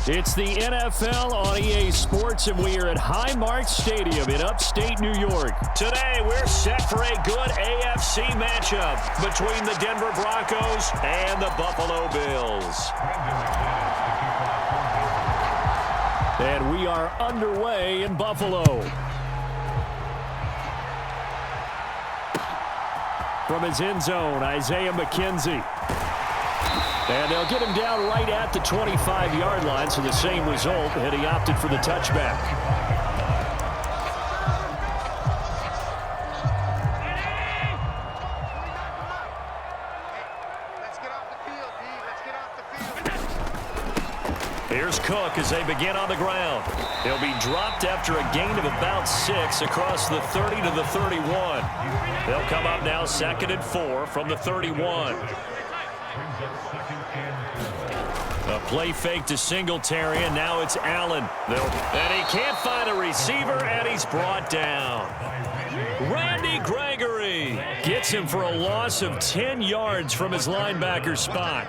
It's the NFL on EA Sports, and we are at Highmark Stadium in upstate New York. Today, we're set for a good AFC matchup between the Denver Broncos and the Buffalo Bills. And we are underway in Buffalo. From his end zone, Isaiah McKenzie. And they'll get him down right at the 25-yard line, so the same result, and he opted for the touchback. Here's Cook as they begin on the ground. He'll be dropped after a gain of about 6 across the 30 to the 31. They'll come up now 2nd and 4 from the 31. A play fake to Singletary, and now it's Allen. And he can't find a receiver, and he's brought down. Randy Gregory gets him for a loss of 10 yards from his linebacker spot.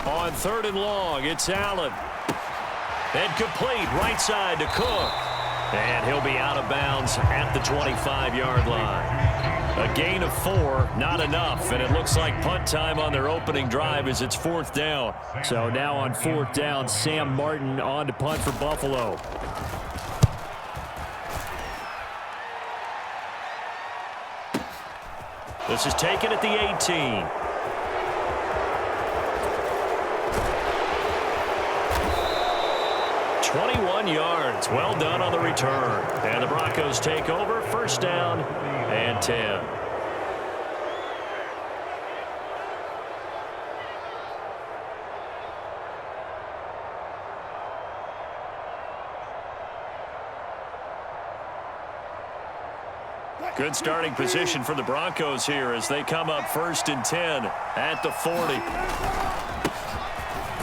On 3rd and long, it's Allen. And complete right side to Cook. And he'll be out of bounds at the 25-yard line. A gain of 4, not enough, and it looks like punt time on their opening drive as it's 4th down. So now on 4th down, Sam Martin on to punt for Buffalo. This is taken at the 18. Yards. Well done on the return. And the Broncos take over. 1st down and 10. Good starting position for the Broncos here as they come up 1st and 10 at the 40.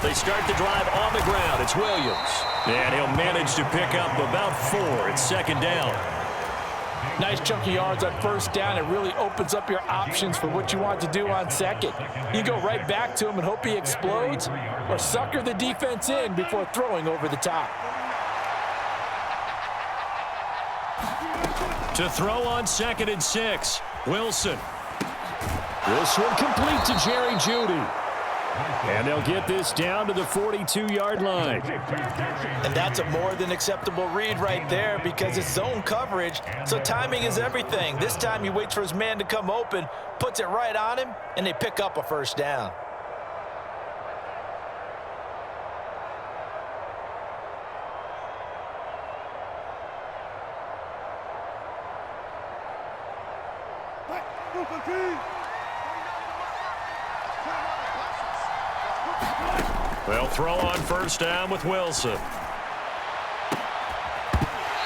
They start the drive on the ground. It's Williams. And he'll manage to pick up about 4. It's 2nd down. Nice chunky yards on 1st down. It really opens up your options for what you want to do on 2nd. You go right back to him and hope he explodes, or sucker the defense in before throwing over the top. To throw on 2nd and 6, Wilson. This one complete to Jerry Jeudy. And they'll get this down to the 42-yard line. And that's a more than acceptable read right there because it's zone coverage, so timing is everything. This time he waits for his man to come open, puts it right on him, and they pick up a 1st down. They'll throw on 1st down with Wilson.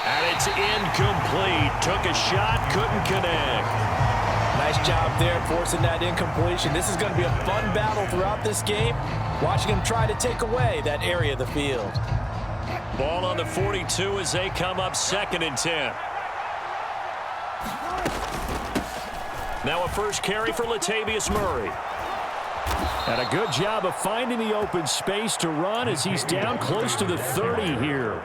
And it's incomplete. Took a shot, couldn't connect. Nice job there forcing that incompletion. This is going to be a fun battle throughout this game. Watching him try to take away that area of the field. Ball on the 42 as they come up 2nd and 10. Now a first carry for Latavius Murray. And a good job of finding the open space to run as he's down close to the 30 here.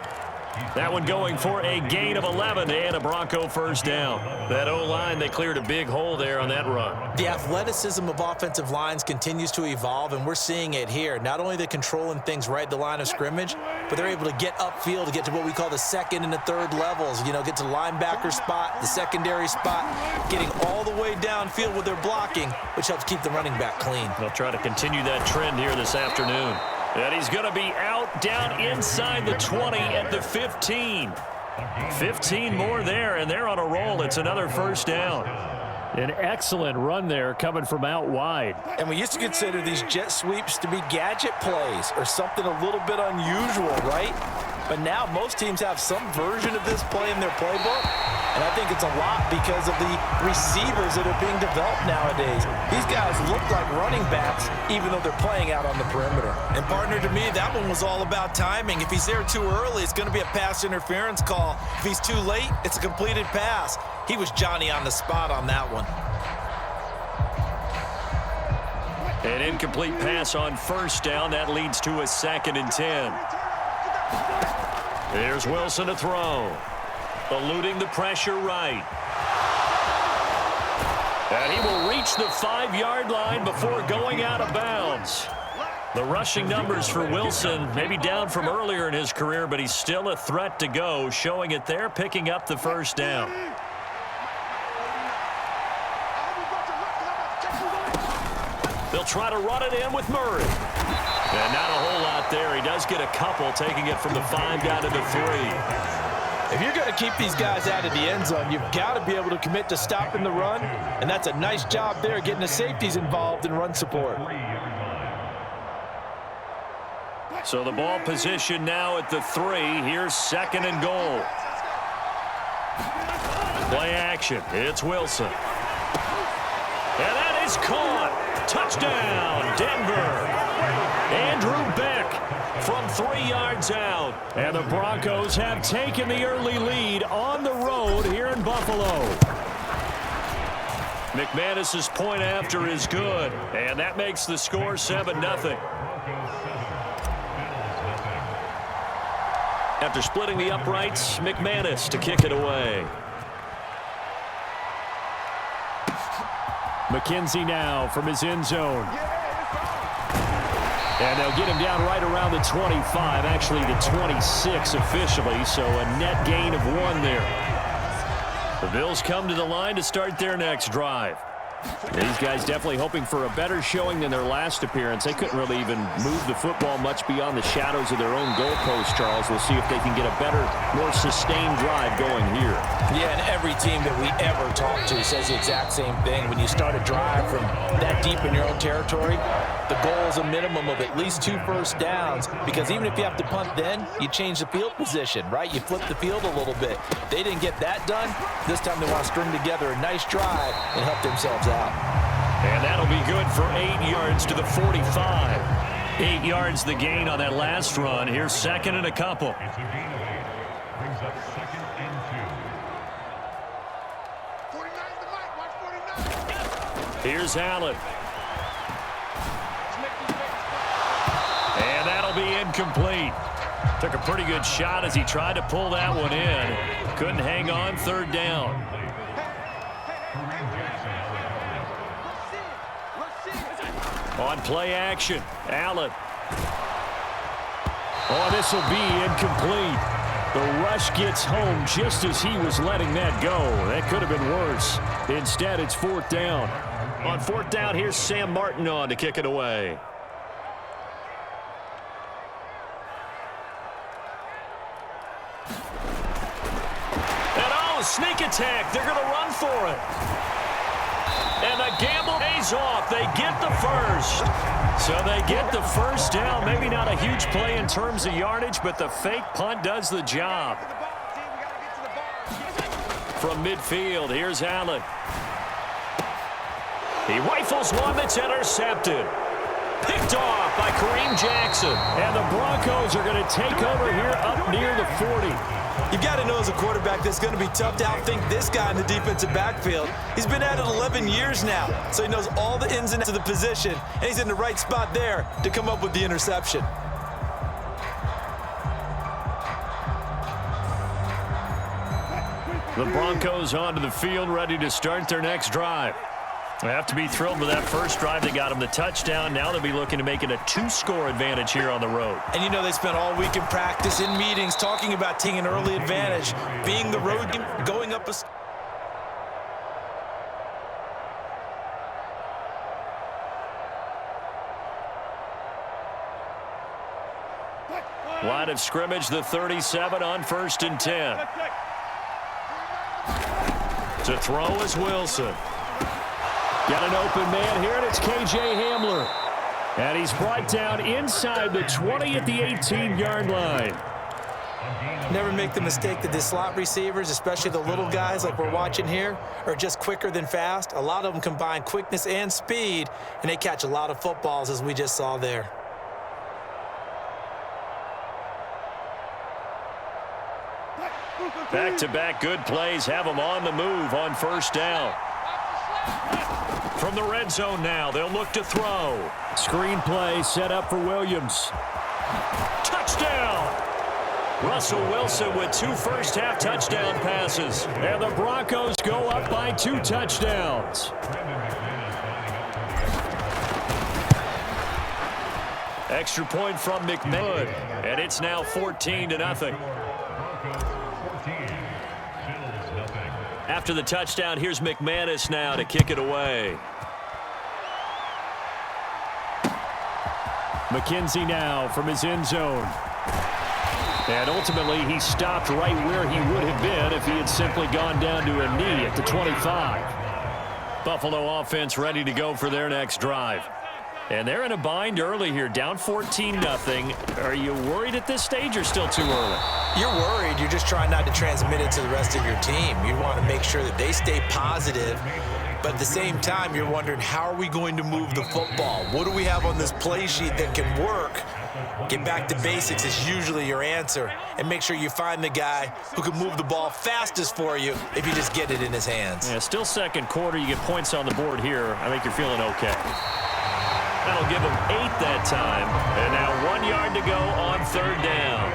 That one going for a gain of 11 and a Bronco 1st down. That O-line, they cleared a big hole there on that run. The athleticism of offensive lines continues to evolve, and we're seeing it here. Not only are they controlling things right at the line of scrimmage, but they're able to get upfield to get to what we call the 2nd and the 3rd levels. You know, get to the linebacker spot, the secondary spot, getting all the way downfield with their blocking, which helps keep the running back clean. They'll try to continue that trend here this afternoon. And he's going to be out down inside the 20 at the 15. 15 more there, and they're on a roll. It's another 1st down. An excellent run there coming from out wide. And we used to consider these jet sweeps to be gadget plays or something a little bit unusual, right? But now most teams have some version of this play in their playbook. And I think it's a lot because of the receivers that are being developed nowadays. These guys look like running backs, even though they're playing out on the perimeter. And, partner, to me, that one was all about timing. If he's there too early, it's going to be a pass interference call. If he's too late, it's a completed pass. He was Johnny on the spot on that one. An incomplete pass on first down. That leads to a 2nd and 10. Here's Wilson to throw. Eluding the pressure right. And he will reach the 5-yard line before going out of bounds. The rushing numbers for Wilson maybe down from earlier in his career, but he's still a threat to go, showing it there, picking up the first down. They'll try to run it in with Murray. And not a whole lot there. He does get a couple, taking it from the 5 down to the 3. If you're going to keep these guys out of the end zone, you've got to be able to commit to stopping the run, and that's a nice job there, getting the safeties involved in run support. So the ball position now at the 3. Here's 2nd and goal. Play action. It's Wilson. And that is caught. Touchdown, Denver. Andrew Beck from 3 yards out. And the Broncos have taken the early lead on the road here in Buffalo. McManus's point after is good, and that makes the score 7-0. After splitting the uprights, McManus to kick it away. McKenzie now from his end zone. And they'll get him down right around the 25, actually the 26 officially, so a net gain of 1 there. The Bills come to the line to start their next drive. These guys definitely hoping for a better showing than their last appearance. They couldn't really even move the football much beyond the shadows of their own goalpost, Charles. We'll see if they can get a better, more sustained drive going here. Yeah, and every team that we ever talk to says the exact same thing. When you start a drive from that deep in your own territory, the goal is a minimum of at least 2 first downs, because even if you have to punt then, you change the field position, right? You flip the field a little bit. They didn't get that done. This time they want to string together a nice drive and help themselves out. And that'll be good for 8 yards to the 45. 8 yards the gain on that last run. Here's 2nd and a couple. Here's Allen. And that'll be incomplete. Took a pretty good shot as he tried to pull that one in. Couldn't hang on, 3rd down. On play action, Allen. Oh, this will be incomplete. The rush gets home just as he was letting that go. That could have been worse. Instead, it's 4th down. On 4th down, here's Sam Martin on to kick it away. And oh, sneak attack. They're going to run for it. And the gamble pays off. They get the first. So they get the first down. Maybe not a huge play in terms of yardage, but the fake punt does the job. From midfield, here's Allen. He rifles one that's intercepted. Picked off by Kareem Jackson. And the Broncos are going to take over here up near the 40. You've got to know as a quarterback that's going to be tough to outthink this guy in the defensive backfield. He's been at it 11 years now, so he knows all the ins and outs of the position, and he's in the right spot there to come up with the interception. The Broncos onto the field, ready to start their next drive. They have to be thrilled with that first drive. They got them the touchdown. Now they'll be looking to make it a 2-score advantage here on the road. And you know they spent all week in practice, in meetings, talking about taking an early advantage, being the road team, going up a... Line of scrimmage, the 37 on 1st and 10. To throw is Wilson. Got an open man here, and it's K.J. Hamler. And he's brought down inside the 20 at the 18-yard line. Never make the mistake that the slot receivers, especially the little guys like we're watching here, are just quicker than fast. A lot of them combine quickness and speed, and they catch a lot of footballs, as we just saw there. Back-to-back good plays have them on the move on 1st down. From the red zone now, they'll look to throw. Screen play set up for Williams. Touchdown! Russell Wilson with 2 first-half touchdown passes. And the Broncos go up by 2 touchdowns. Extra point from McMahon. And it's now 14-0. After the touchdown, here's McManus now to kick it away. McKenzie now from his end zone. And ultimately, he stopped right where he would have been if he had simply gone down to a knee at the 25. Buffalo offense ready to go for their next drive. And they're in a bind early here, down 14-0. Are you worried at this stage or still too early? You're worried. You're just trying not to transmit it to the rest of your team. You want to make sure that they stay positive. But at the same time, you're wondering, how are we going to move the football? What do we have on this play sheet that can work? Get back to basics is usually your answer. And make sure you find the guy who can move the ball fastest for you if you just get it in his hands. Yeah, still second quarter. You get points on the board here. I think you're feeling okay. That'll give them 8 that time. And now 1 yard to go on 3rd down.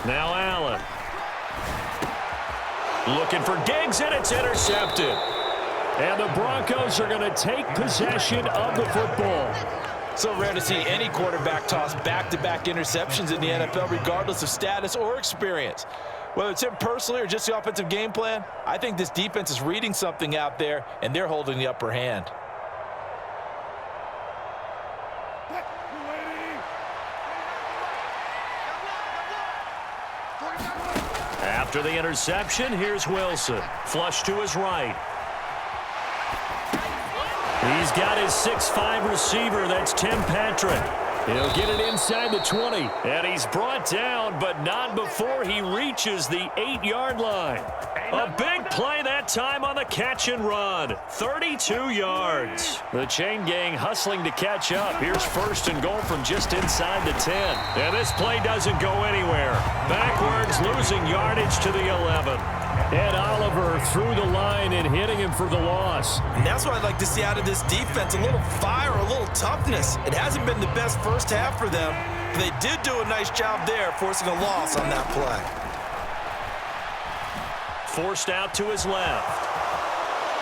Now Allen. Looking for Diggs, and it's intercepted. And the Broncos are going to take possession of the football. So rare to see any quarterback toss back-to-back interceptions in the NFL, regardless of status or experience. Whether it's him personally or just the offensive game plan, I think this defense is reading something out there, and they're holding the upper hand. After the interception, here's Wilson. Flush to his right. He's got his 6'5" receiver. That's Tim Patrick. He'll get it inside the 20. And he's brought down, but not before he reaches the 8-yard line. A big play that time on the catch and run. 32 yards. The chain gang hustling to catch up. Here's 1st and goal from just inside the 10. And this play doesn't go anywhere. Backwards, losing yardage to the 11. Ed Oliver through the line and hitting him for the loss. And that's what I'd like to see out of this defense, a little fire, a little toughness. It hasn't been the best first half for them, but they did do a nice job there, forcing a loss on that play. Forced out to his left.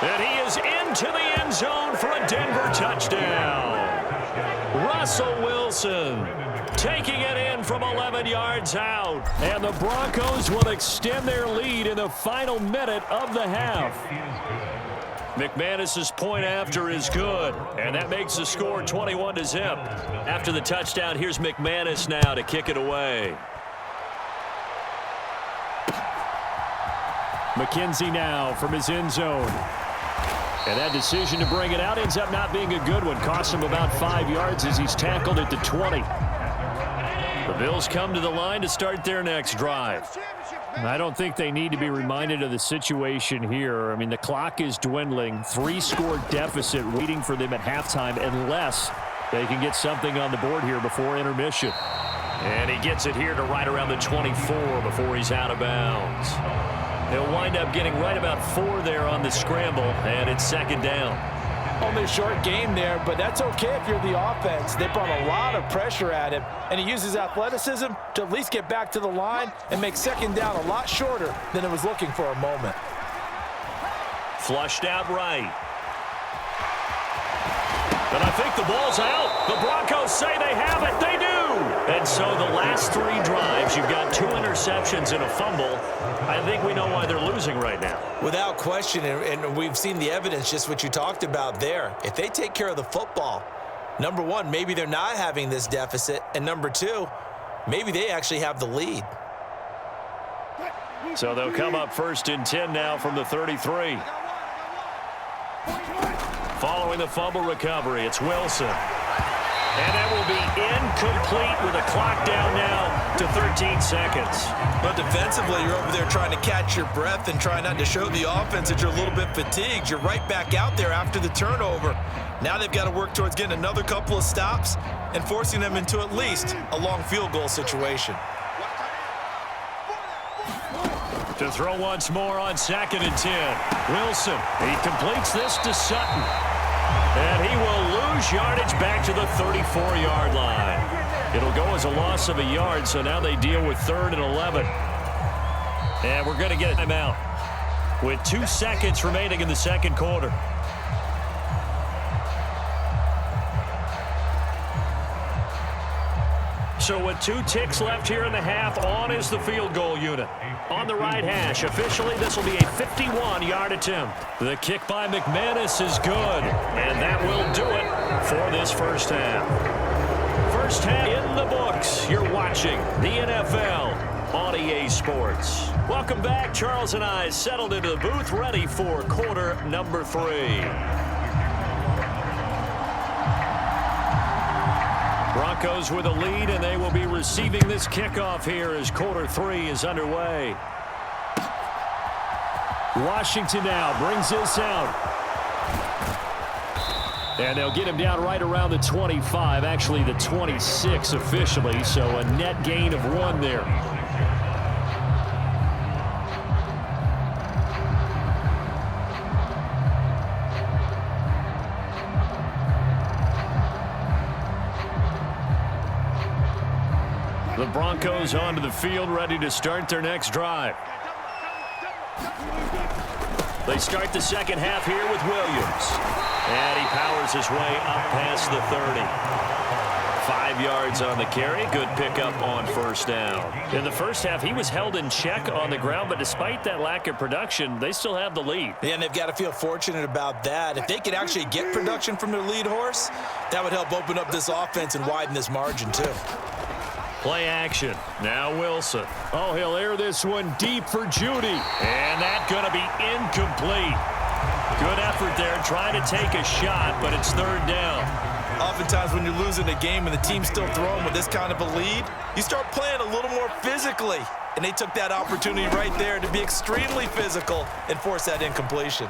And he is into the end zone for a Denver touchdown. Russell Wilson taking it in from 11 yards out. And the Broncos will extend their lead in the final minute of the half. McManus's point after is good. And that makes the score 21-0. After the touchdown, here's McManus now to kick it away. McKenzie now from his end zone. And that decision to bring it out ends up not being a good one. Costs him about 5 yards as he's tackled at the 20. The Bills come to the line to start their next drive. I don't think they need to be reminded of the situation here. I mean, the clock is dwindling. 3-score deficit waiting for them at halftime unless they can get something on the board here before intermission. And he gets it here to right around the 24 before he's out of bounds. He'll wind up getting right about 4 there on the scramble, and it's 2nd down. Only a short game there, but that's okay if you're the offense. They brought a lot of pressure at him, and he uses athleticism to at least get back to the line and make 2nd down a lot shorter than it was looking for a moment. Flushed out right. And I think the ball's out. The Broncos say they have it. They do. And so the last 3 drives, you've got 2 interceptions and a fumble. I think we know why they're losing right now. Without question, and we've seen the evidence, just what you talked about there. If they take care of the football, number 1, maybe they're not having this deficit. And number 2, maybe they actually have the lead. So they'll come up 1st and 10 now from the 33. Following the fumble recovery, it's Wilson. And that will be incomplete with the clock down now to 13 seconds. But defensively, you're over there trying to catch your breath and try not to show the offense that you're a little bit fatigued. You're right back out there after the turnover. Now they've got to work towards getting another couple of stops and forcing them into at least a long field goal situation. To throw once more on 2nd and 10. Wilson, he completes this to Sutton. And he will lose yardage back to the 34-yard line. It'll go as a loss of a yard, so now they deal with 3rd and 11. And we're going to get a timeout with 2 seconds remaining in the second quarter. So with 2 ticks left here in the half, on is the field goal unit. On the right hash, officially this will be a 51-yard attempt. The kick by McManus is good, and that will do it for this first half. First half in the books. You're watching the NFL on EA Sports. Welcome back. Charles and I settled into the booth, ready for quarter number 3. Broncos with a lead, and they will be receiving this kickoff here as quarter 3 is underway. Washington now brings this out. And they'll get him down right around the 25, actually the 26 officially, so a net gain of 1 there. The Broncos onto the field, ready to start their next drive. They start the second half here with Williams. And he powers his way up past the 30. 5 yards on the carry. Good pickup on first down. In the first half, he was held in check on the ground, but despite that lack of production, they still have the lead. Yeah, and they've got to feel fortunate about that. If they could actually get production from their lead horse, that would help open up this offense and widen this margin too. Play action. Now Wilson. Oh, he'll air this one deep for Judy. And that's going to be incomplete. Good effort there trying to take a shot, but it's 3rd down. Oftentimes when you're losing a game and the team's still throwing with this kind of a lead, you start playing a little more physically. And they took that opportunity right there to be extremely physical and force that incompletion.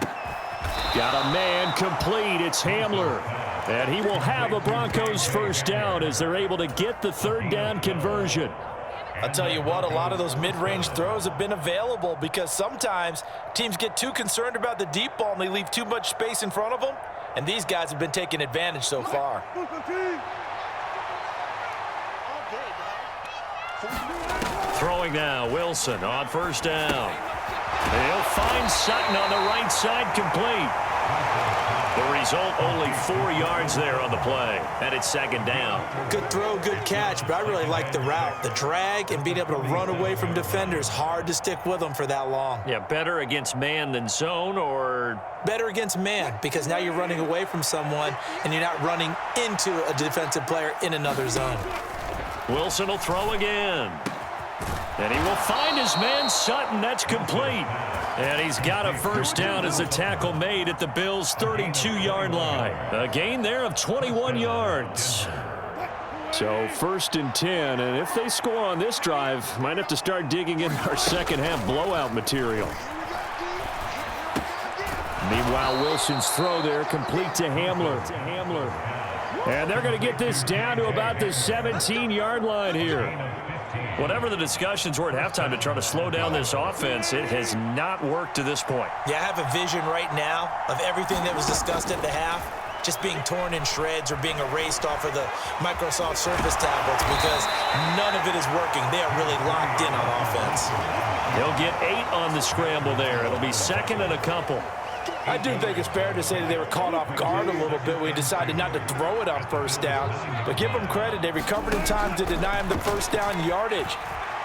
Got a man complete. It's Hamler. And he will have a Broncos first down as they're able to get the 3rd down conversion. I'll tell you what, a lot of those mid-range throws have been available because sometimes teams get too concerned about the deep ball and they leave too much space in front of them. And these guys have been taking advantage so far. Throwing now, Wilson on first down. He'll find Sutton on the right side, complete. The result, only 4 yards there on the play, and it's 2nd down. Good throw, good catch, but I really like the route. The drag and being able to run away from defenders, hard to stick with them for that long. Yeah, better against man than zone, or? Better against man, because now you're running away from someone, and you're not running into a defensive player in another zone. Wilson will throw again. And he will find his man Sutton. That's complete. And he's got a first down as the tackle made at the Bills' 32-yard line. A gain there of 21 yards. So 1st and 10, and if they score on this drive, might have to start digging in our second half blowout material. Meanwhile, Wilson's throw there complete to Hamler. And they're going to get this down to about the 17-yard line here. Whatever the discussions were at halftime to try to slow down this offense, it has not worked to this point. Yeah, I have a vision right now of everything that was discussed at the half just being torn in shreds or being erased off of the Microsoft Surface tablets because none of it is working. They are really locked in on offense. They'll get 8 on the scramble there. It'll be 2nd and a couple. I do think it's fair to say that they were caught off guard a little bit when he decided not to throw it on first down. But give them credit. They recovered in time to deny him the first down yardage.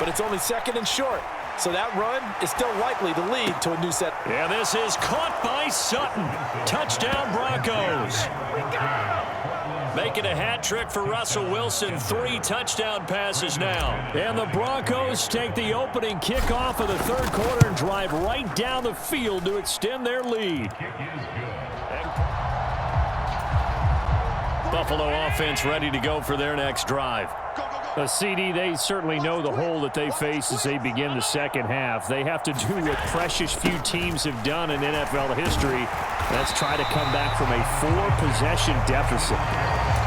But it's only 2nd and short. So that run is still likely to lead to a new set. Yeah, this is caught by Sutton. Touchdown, Broncos. Making a hat trick for Russell Wilson. 3 touchdown passes now. And the Broncos take the opening kickoff of the 3rd quarter and drive right down the field to extend their lead. Buffalo offense ready to go for their next drive. CD, they certainly know the hole that they face as they begin the second half. They have to do what precious few teams have done in NFL history. That's try to come back from a 4-possession deficit.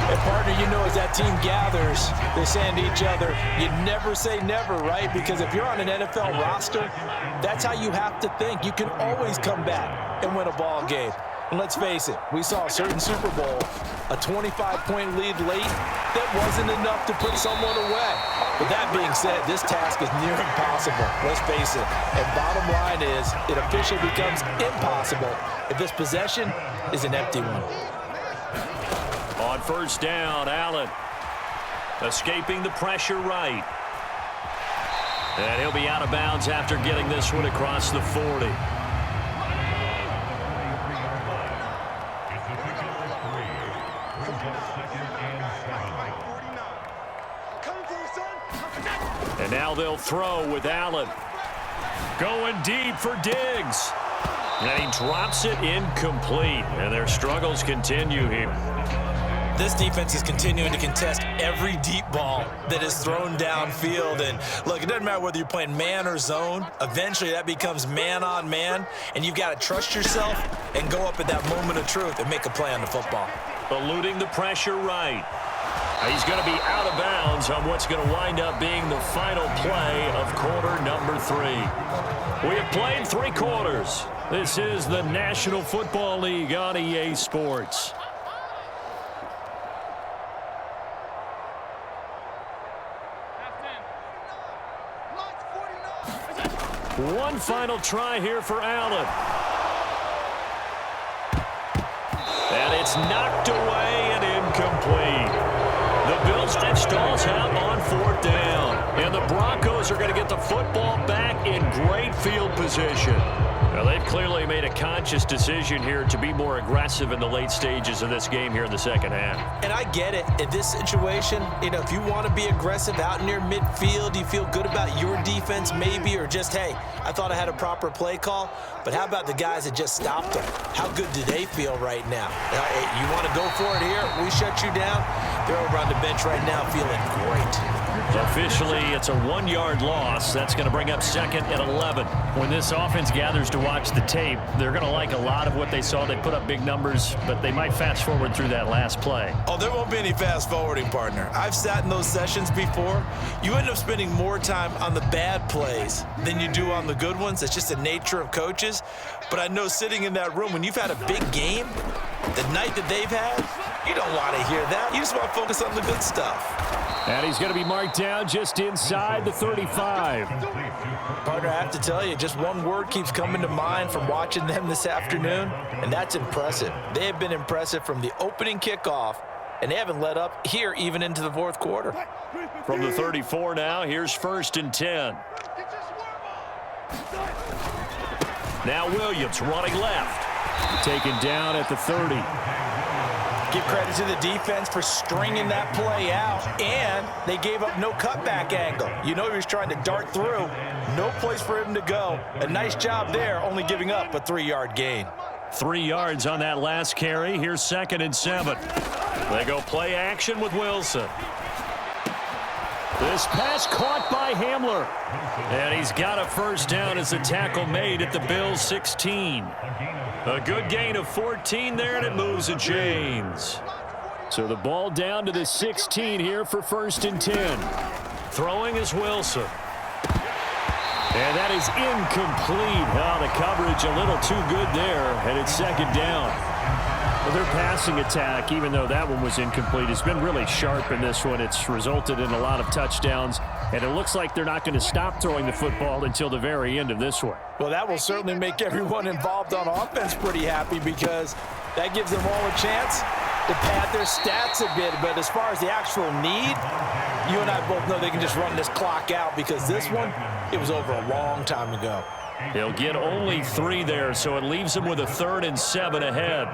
And partner, you know, as that team gathers, they say to each other, you never say never, right? Because if you're on an NFL roster, that's how you have to think. You can always come back and win a ball game. And let's face it, we saw a certain Super Bowl, a 25-point lead late, that wasn't enough to put someone away. But that being said, this task is near impossible. Let's face it. And bottom line is, it officially becomes impossible if this possession is an empty one. On first down, Allen escaping the pressure right. And he'll be out of bounds after getting this one across the 40. And now they'll throw with Allen. Going deep for Diggs. And he drops it incomplete. And their struggles continue here. This defense is continuing to contest every deep ball that is thrown downfield. And look, it doesn't matter whether you're playing man or zone. Eventually, that becomes man on man. And you've got to trust yourself and go up at that moment of truth and make a play on the football. Eluding the pressure right. He's going to be out of bounds on what's going to wind up being the final play of quarter number 3. We have played 3 quarters. This is the National Football League on EA Sports. One final try here for Allen. And it's knocked away and incomplete. The Bills that stalls out on 4th down. And the Broncos are going to get the football back in great field position. Now, they've clearly made a conscious decision here to be more aggressive in the late stages of this game here in the second half. And I get it. In this situation, you know, if you want to be aggressive out near midfield, you feel good about your defense maybe, or just, hey, I thought I had a proper play call. But how about the guys that just stopped them? How good do they feel right now? Hey, you want to go for it here? We shut you down? They're over on the bench right now feeling great. Officially, it's a 1-yard loss. That's going to bring up 2nd and 11. When this offense gathers to watch the tape, they're going to like a lot of what they saw. They put up big numbers, but they might fast forward through that last play. Oh, there won't be any fast forwarding, partner. I've sat in those sessions before. You end up spending more time on the bad plays than you do on the good ones. It's just the nature of coaches. But I know sitting in that room, when you've had a big game, the night that they've had, you don't want to hear that. You just want to focus on the good stuff. And he's going to be marked down just inside the 35. Partner, I have to tell you, just one word keeps coming to mind from watching them this afternoon, and that's impressive. They have been impressive from the opening kickoff, and they haven't let up here even into the 4th quarter. From the 34 now, here's 1st and 10. Now Williams running left. Taken down at the 30. Give credit to the defense for stringing that play out, and they gave up no cutback angle. You know he was trying to dart through. No place for him to go. A nice job there, only giving up a 3-yard gain. 3 yards on that last carry. Here's 2nd and 7. They go play action with Wilson. This pass caught by Hamler. And he's got a first down as the tackle made at the Bills' 16. A good gain of 14 there, and it moves the chains. So the ball down to the 16 here for 1st and 10. Throwing is Wilson. And that is incomplete. Oh, the coverage a little too good there, and it's 2nd down. Well, their passing attack, even though that one was incomplete, has been really sharp in this one. It's resulted in a lot of touchdowns, and it looks like they're not going to stop throwing the football until the very end of this one. Well, that will certainly make everyone involved on offense pretty happy, because that gives them all a chance to pad their stats a bit. But as far as the actual need, you and I both know they can just run this clock out, because this one, it was over a long time ago. They'll get only 3 there, so it leaves them with a 3rd and 7 ahead.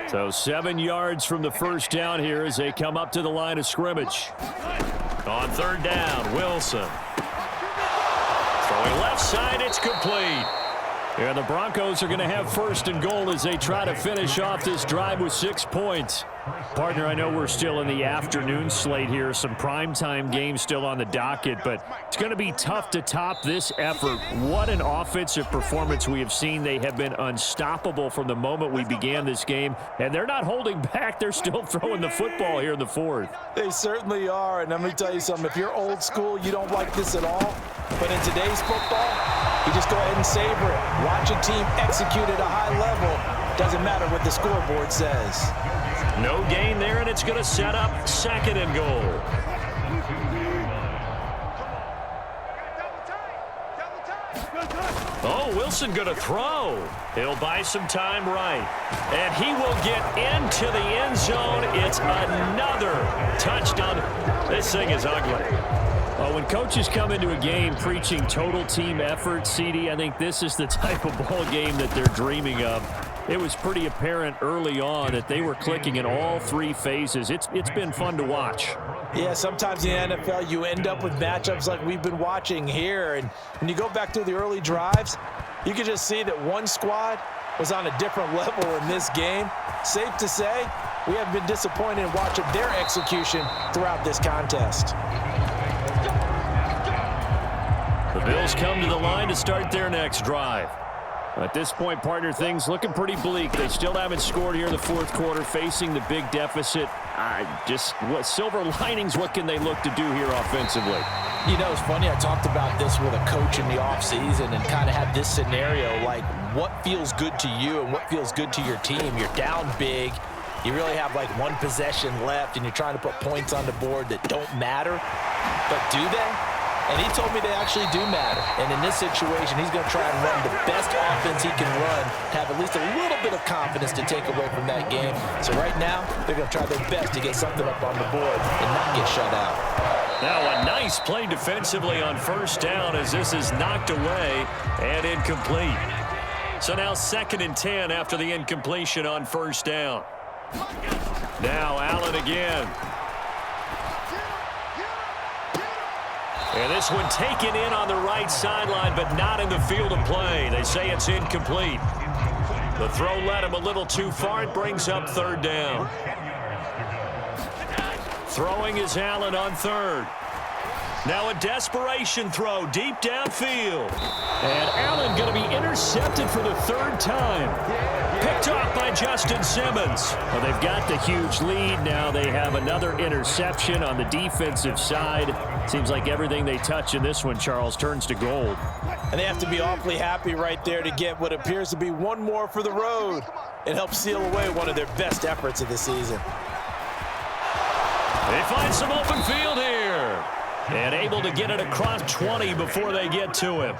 So 7 yards from the first down here as they come up to the line of scrimmage. On 3rd down, Wilson. Throwing left side, it's complete. Yeah, the Broncos are going to have first and goal as they try to finish off this drive with 6 points. Partner, I know we're still in the afternoon slate here. Some primetime games still on the docket, but it's going to be tough to top this effort. What an offensive performance we have seen. They have been unstoppable from the moment we began this game, and they're not holding back. They're still throwing the football here in the fourth. They certainly are, and let me tell you something. If you're old school, you don't like this at all. But in today's football, you just go ahead and savor it. Watch a team execute at a high level. Doesn't matter what the scoreboard says. No gain there, and it's going to set up second and goal. Oh, Wilson going to throw. He'll buy some time right. And he will get into the end zone. It's another touchdown. This thing is ugly. Well, when coaches come into a game preaching total team effort, CD, I think this is the type of ball game that they're dreaming of. It was pretty apparent early on that they were clicking in all three phases. It's been fun to watch. Yeah, sometimes in the NFL you end up with matchups like we've been watching here. And when you go back through the early drives, you can just see that one squad was on a different level in this game. Safe to say, we haven't been disappointed in watching their execution throughout this contest. The Bills come to the line to start their next drive. At this point, partner, things looking pretty bleak. They still haven't scored here in the fourth quarter, facing the big deficit. What silver linings, what can they look to do here offensively? You know, it's funny, I talked about this with a coach in the offseason and kind of had this scenario, like what feels good to you and what feels good to your team. You're down big. You really have like one possession left, and you're trying to put points on the board that don't matter. But do they? And he told me they actually do matter. And in this situation, he's going to try and run the best offense he can run, have at least a little bit of confidence to take away from that game. So right now, they're going to try their best to get something up on the board and not get shut out. Now a nice play defensively on first down as this is knocked away and incomplete. So now 2nd and 10 after the incompletion on first down. Now Allen again. And this one taken in on the right sideline, but not in the field of play. They say it's incomplete. The throw led him a little too far. It brings up 3rd down. Throwing is Allen on 3rd. Now a desperation throw deep downfield. And Allen going to be intercepted for the 3rd time. Picked off by Justin Simmons. Well, they've got the huge lead. Now they have another interception on the defensive side. Seems like everything they touch in this one, Charles, turns to gold. And they have to be awfully happy right there to get what appears to be one more for the road and help seal away one of their best efforts of the season. They find some open field here. And able to get it across 20 before they get to him.